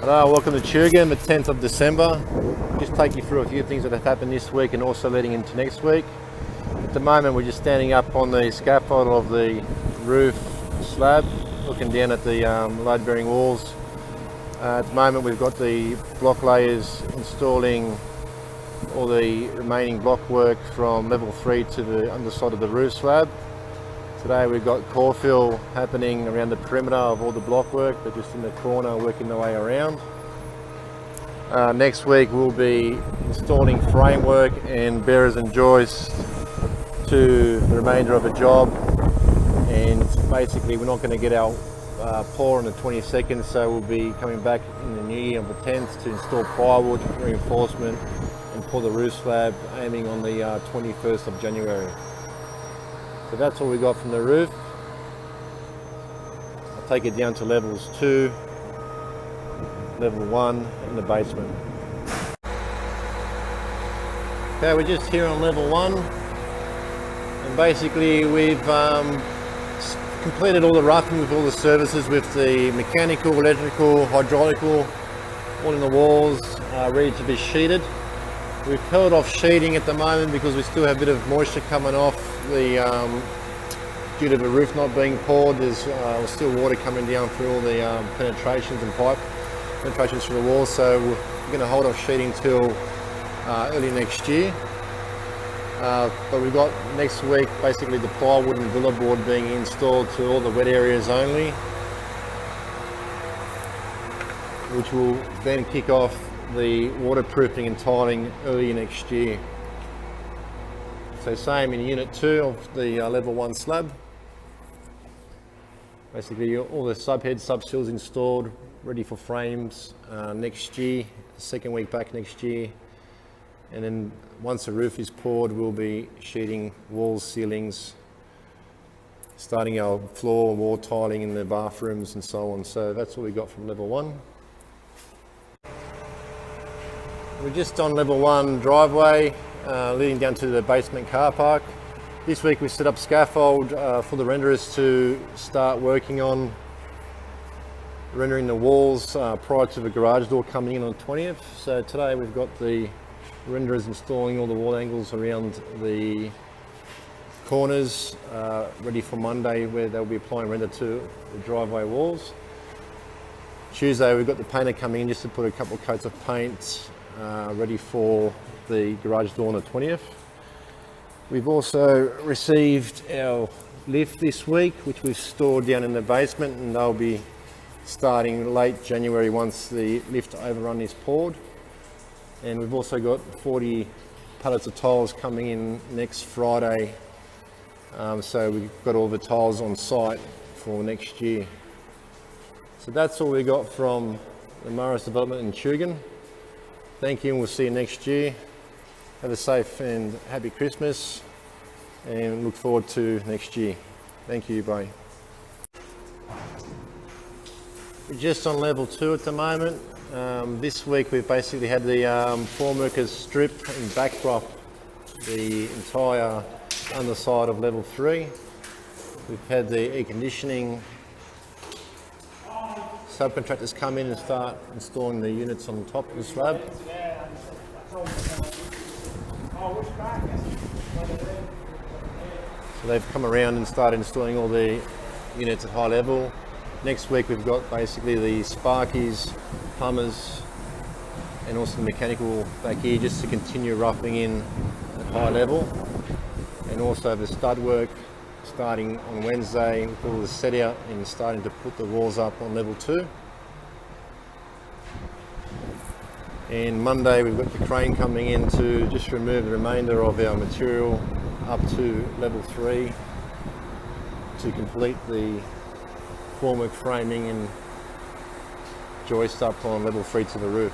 Well, welcome to Tugun, the 10th of December. Just take you through a few things that have happened this week and also leading into next week. At the moment we're just standing up on the scaffold of the roof slab, looking down at the load bearing walls. At the moment we've got the block layers installing all the remaining block work from level 3 to the underside of the roof slab. Today we've got core fill happening around the perimeter of all the block work, but just in the corner working their way around. Next week we'll be installing framework and bearers and joists to the remainder of the job, and basically we're not going to get our pour on the 22nd, so we'll be coming back in the new year on the 10th to install plywood reinforcement and pour the roof slab, aiming on the 21st of January. So that's all we got from the roof. I'll take it down to levels 2, level 1 in the basement. Okay, we're just here on level 1, and basically we've completed all the roughing with all the services, with the mechanical, electrical, hydraulical, all in the walls, ready to be sheeted. We've held off sheeting at the moment because we still have a bit of moisture coming off the due to the roof not being poured. There's still water coming down through all the penetrations and pipe penetrations through the walls, so we're going to hold off sheeting till early next year. But we've got next week basically the plywood and villa board being installed to all the wet areas only, which will then kick off the waterproofing and tiling early next year. So same in unit 2 of the level 1 slab. Basically all the subhead, subsills installed, ready for frames next year, the second week back next year. And then once the roof is poured, we'll be sheeting walls, ceilings, starting our floor and wall tiling in the bathrooms and so on. So that's what we got from level 1. We're just on level 1 driveway leading down to the basement car park. This week we set up scaffold for the renderers to start working on rendering the walls prior to the garage door coming in on the 20th. So today we've got the renderers installing all the wall angles around the corners, ready for Monday, where they'll be applying render to the driveway walls. Tuesday we've got the painter coming in just to put a couple of coats of paint ready for the garage door on the 20th. We've also received our lift this week, which we've stored down in the basement, and they'll be starting late January once the lift overrun is poured. And we've also got 40 pallets of tiles coming in next Friday, so we've got all the tiles on site for next year. So that's all we got from the Marist development in Tugun. Thank you, and we'll see you next year. Have a safe and happy Christmas, and look forward to next year. Thank you, bye. We're just on level 2 at the moment. This week we've basically had the formworkers strip and backdrop the entire underside of level 3. We've had the air conditioning subcontractors come in and start installing the units on top of the slab. So they've come around and started installing all the units at high level. Next week we've got basically the sparkies, plumbers, and also the mechanical back here, just to continue roughing in at high level. And also the stud work starting on Wednesday with all the set out and starting to put the walls up on level 2. And Monday we've got the crane coming in to just remove the remainder of our material up to level 3 to complete the formwork framing and joist up on level 3 to the roof.